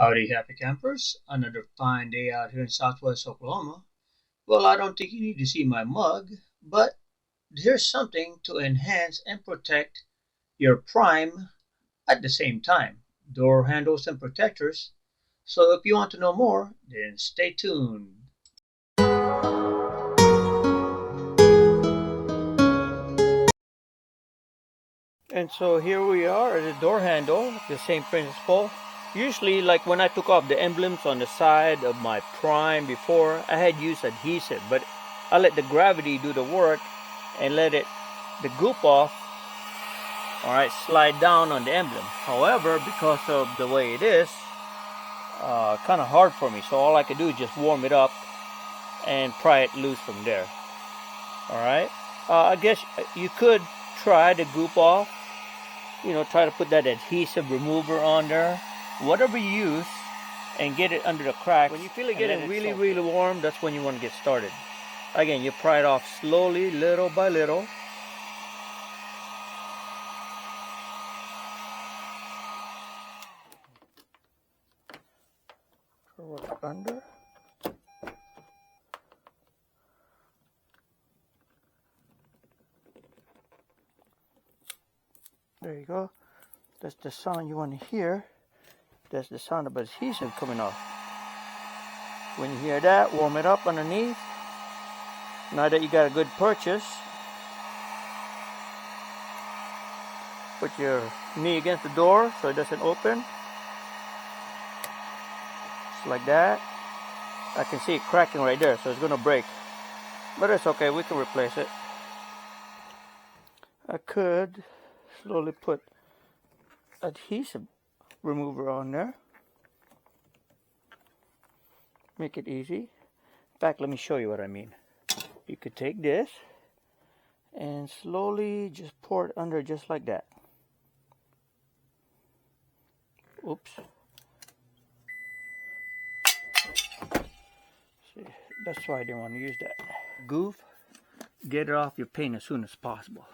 Howdy Happy Campers, another fine day out here in Southwest Oklahoma. Well, I don't think you need to see my mug, but here's something to enhance and protect your Prime at the same time. Door handles and protectors. So if you want to know more, then stay tuned. And so here we are at the door handle, the same principle. Usually, like when I took off the emblems on the side of my Prime before, I had used adhesive, but I let the gravity do the work and let the goop off, all right, slide down on the emblem. However, because of the way it is, kind of hard for me, so all I could do is just warm it up and pry it loose from there. All right, I guess you could try to goop off, try to put that adhesive remover on there, whatever you use, and get it under the crack. When you feel it getting really warm, that's when you want to get started. Again, you pry it off slowly, little by little. Throw it under. There you go. That's the sound you want to hear. That's the sound of adhesive coming off. When you hear that, warm it up underneath. Now that you got a good purchase, put your knee against the door so it doesn't open. Just like that. I can see it cracking right there, so it's going to break. But it's okay, we can replace it. I could slowly put adhesive remover on there. Make it easy. In fact, let me show you what I mean. You could take this and slowly just pour it under just like that. Oops. See, that's why I didn't want to use that. Goof, get it off your paint as soon as possible.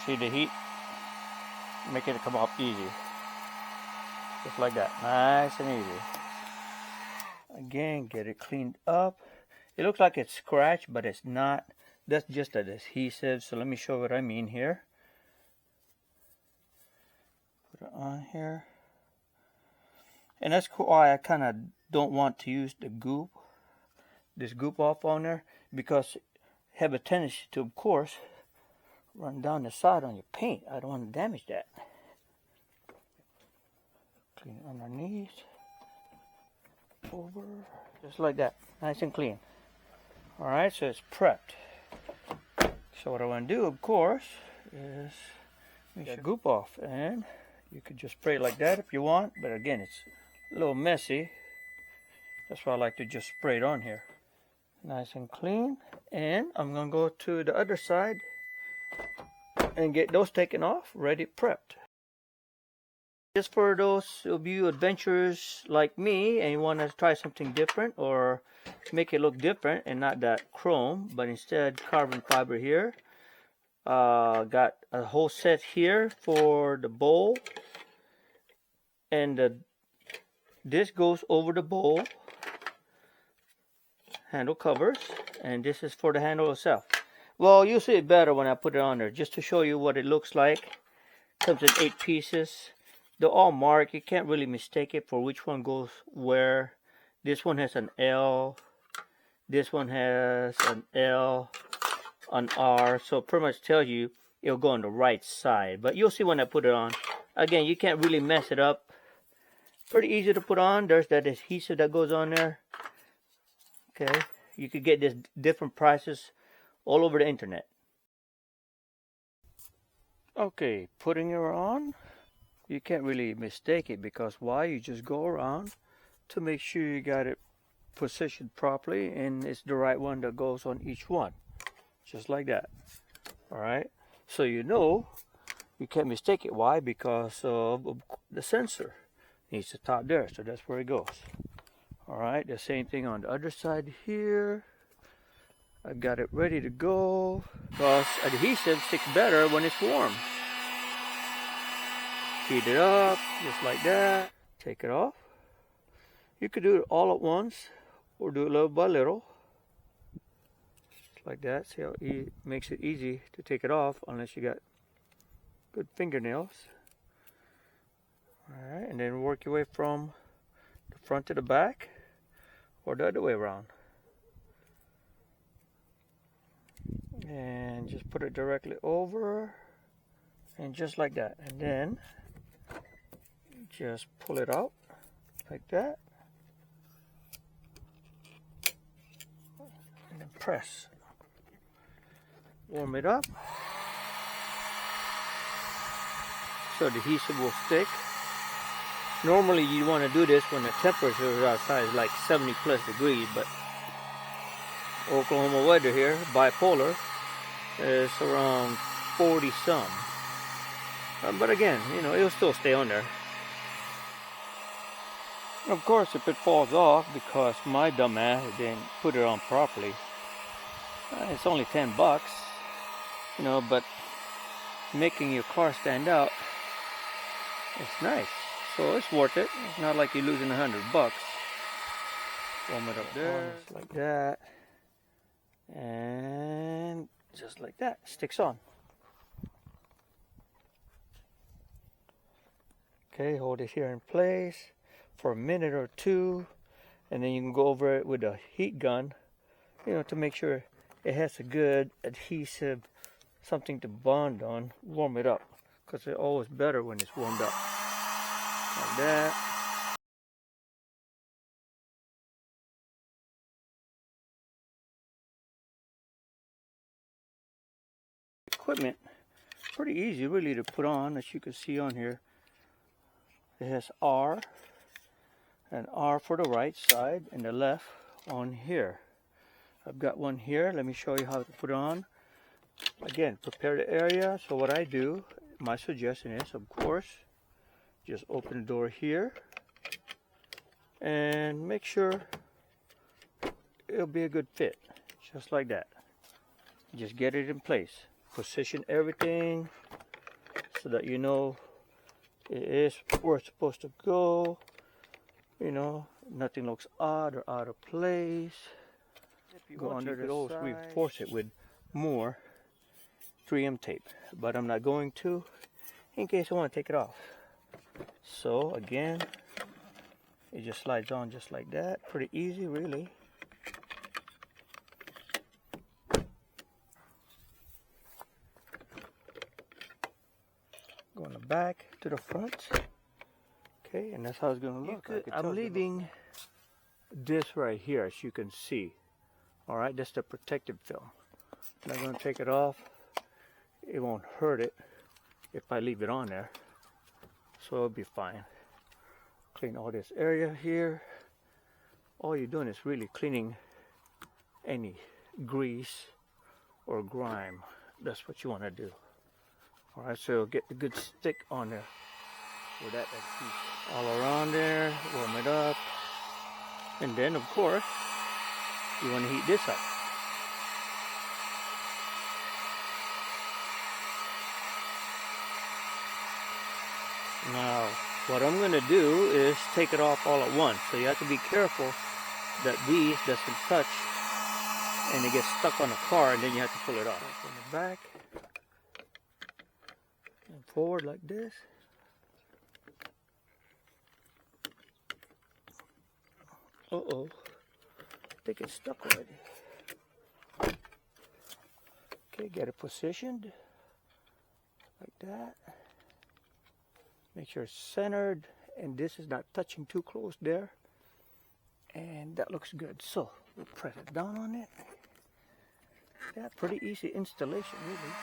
See the heat? Make it come off easy. Just like that. Nice and easy. Again, get it cleaned up. It looks like it's scratched, but it's not. That's just an adhesive. So let me show what I mean here. Put it on here. And that's why I kind of don't want to use the goop, this goop off on there, because have a tendency to, of course, run down the side on your paint. I don't want to damage that. Clean it underneath, over, just like that, nice and clean. All right, so it's prepped. So what I want to do, of course, is make that goop off, and you could just spray it like that if you want. But again, it's a little messy. That's why I like to just spray it on here, nice and clean. And I'm gonna go to the other side and get those taken off, ready, prepped. Just for those of you adventurers like me and you want to try something different or make it look different and not that chrome, but instead carbon fiber here. Got a whole set here for the bowl, and this goes over the bowl handle covers, and this is for the handle itself. Well, you'll see it better when I put it on there, just to show you what it looks like. Comes in 8 pieces. They're all marked. You can't really mistake it for which one goes where. This one has an L. This one has an L, an R. So pretty much tells you it'll go on the right side. But you'll see when I put it on. Again, you can't really mess it up. Pretty easy to put on. There's that adhesive that goes on there. Okay. You could get this different prices all over the internet. Okay, putting it on. You can't really mistake it, because why? You just go around to make sure you got it positioned properly and it's the right one that goes on each one. Just like that. Alright? So you can't mistake it. Why? Because of the sensor. Needs the top there, so that's where it goes. Alright, the same thing on the other side here. I've got it ready to go, because adhesive sticks better when it's warm. heat it up, just like that. Take it off. You could do it all at once, or do it little by little. Just like that. See how it makes it easy to take it off, unless you got good fingernails. Alright, and then work your way from the front to the back, or the other way around. And just put it directly over, and just like that. And then just pull it out like that, and then press. Warm it up so the adhesive will stick. Normally you want to do this when the temperature outside is like 70 plus degrees, but Oklahoma weather here, bipolar, is around 40 some. But again, you know, it'll still stay on there. Of course, if it falls off because my dumbass didn't put it on properly, it's only 10 bucks, you know, but making your car stand out, it's nice. So it's worth it. It's not like you're losing 100 bucks. Warm it up there, just like that. And just like that, sticks on. Okay, hold it here in place for a minute or two, and then you can go over it with a heat gun, you know, to make sure it has a good adhesive, something to bond on. Warm it up, because it's always better when it's warmed up. Like that. Equipment, pretty easy really to put on, as you can see on here. It has R, and R for the right side and the left on here. I've got one here. Let me show you how to put it on. Again, prepare the area. So what I do, my suggestion is, of course, just open the door here and make sure it'll be a good fit, just like that. Just get it in place. Position everything so that you know it is where it's supposed to go. You know, nothing looks odd or out of place. If you go under, you could always reinforce it with more 3M tape, but I'm not going to, in case I want to take it off. So again, it just slides on just like that. Pretty easy, really. Going back to the front. Okay, and that's how it's going to look. I'm leaving this right here, as you can see. All right, that's the protective film. I'm not going to take it off. It won't hurt it if I leave it on there, so it'll be fine. Clean all this area here. All you're doing is really cleaning any grease or grime. That's what you want to do. All right, so get the good stick on there with that adhesive all around there. Warm it up, and then of course you want to heat this up. Now, what I'm going to do is take it off all at once. So you have to be careful that these doesn't touch and it gets stuck on the car, and then you have to pull it off. From the back and forward like this. Uh-oh. I think it's stuck already. Okay, get it positioned like that. Make sure it's centered and this is not touching too close there. And that looks good. So we'll press it down on it. Yeah, pretty easy installation, really.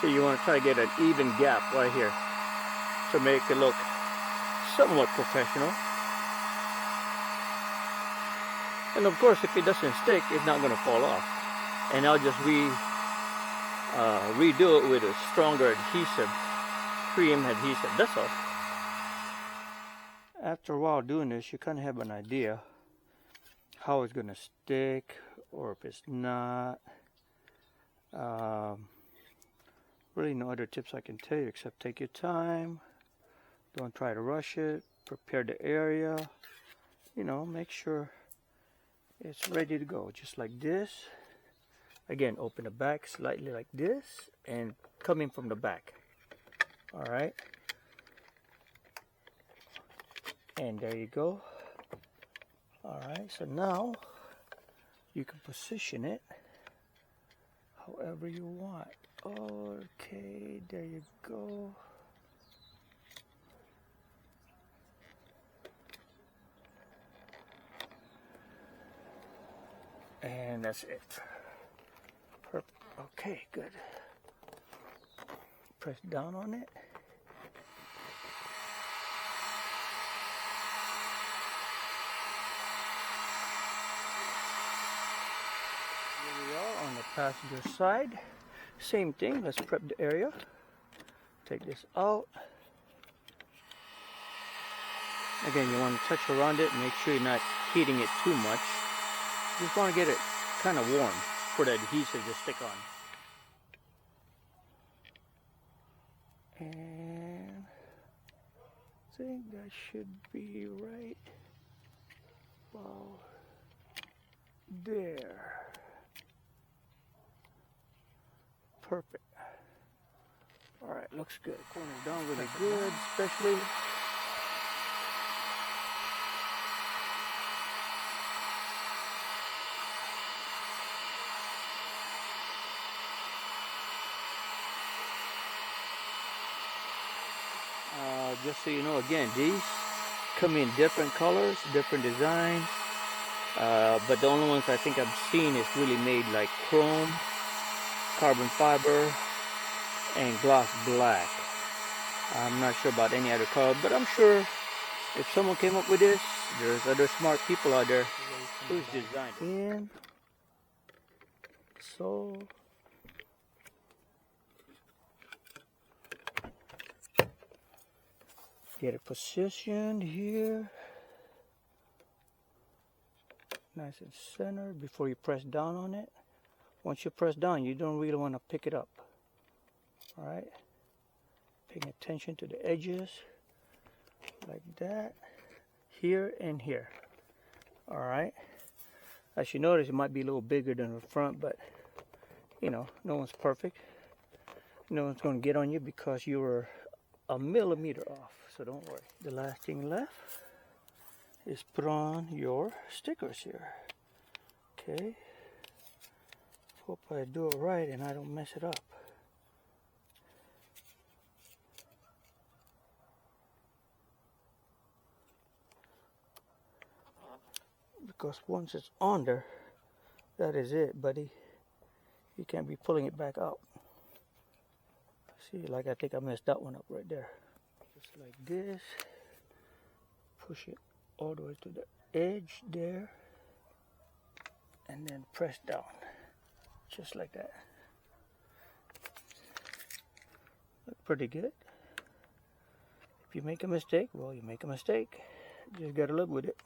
So you want to try to get an even gap right here to make it look somewhat professional. And of course, if it doesn't stick, it's not going to fall off. And I'll just redo it with a stronger adhesive, 3M adhesive. That's all. After a while doing this, you kind of have an idea how it's going to stick or if it's not. Really no other tips I can tell you except take your time. Don't try to rush it. Prepare the area. You know, make sure it's ready to go. Just like this. Again, open the back slightly like this and coming from the back. Alright. And there you go. Alright, so now you can position it however you want. Okay, there you go. And that's it. Perfect. Okay, good. Press down on it. Here we are on the passenger side. Same thing, let's prep the area. Take this out. Again, you want to touch around it and make sure you're not heating it too much. You just want to get it kind of warm for the adhesive to stick on. And I think that should be right about there. Perfect. Alright, looks good. Corner's down really good, especially. Just so you know, again, these come in different colors, different designs, but the only ones I think I've seen is really made like chrome, carbon fiber, and gloss black. I'm not sure about any other color, but I'm sure if someone came up with this, there's other smart people out there who's designed it. And so get it positioned here, nice and centered before you press down on it. Once you press down, you don't really want to pick it up. All right, paying attention to the edges like that, here and here. All right, as you notice, it might be a little bigger than the front, but you know, no one's perfect. No one's going to get on you because you were a millimeter off, so don't worry. The last thing left is put on your stickers here. Okay, hope I do it right and I don't mess it up. Because once it's on there, that is it, buddy. You can't be pulling it back out. See, like I think I messed that one up right there. Just like this. Push it all the way to the edge there. And then press down. Just like that. Look pretty good. If you make a mistake, well, you make a mistake. You just gotta live with it.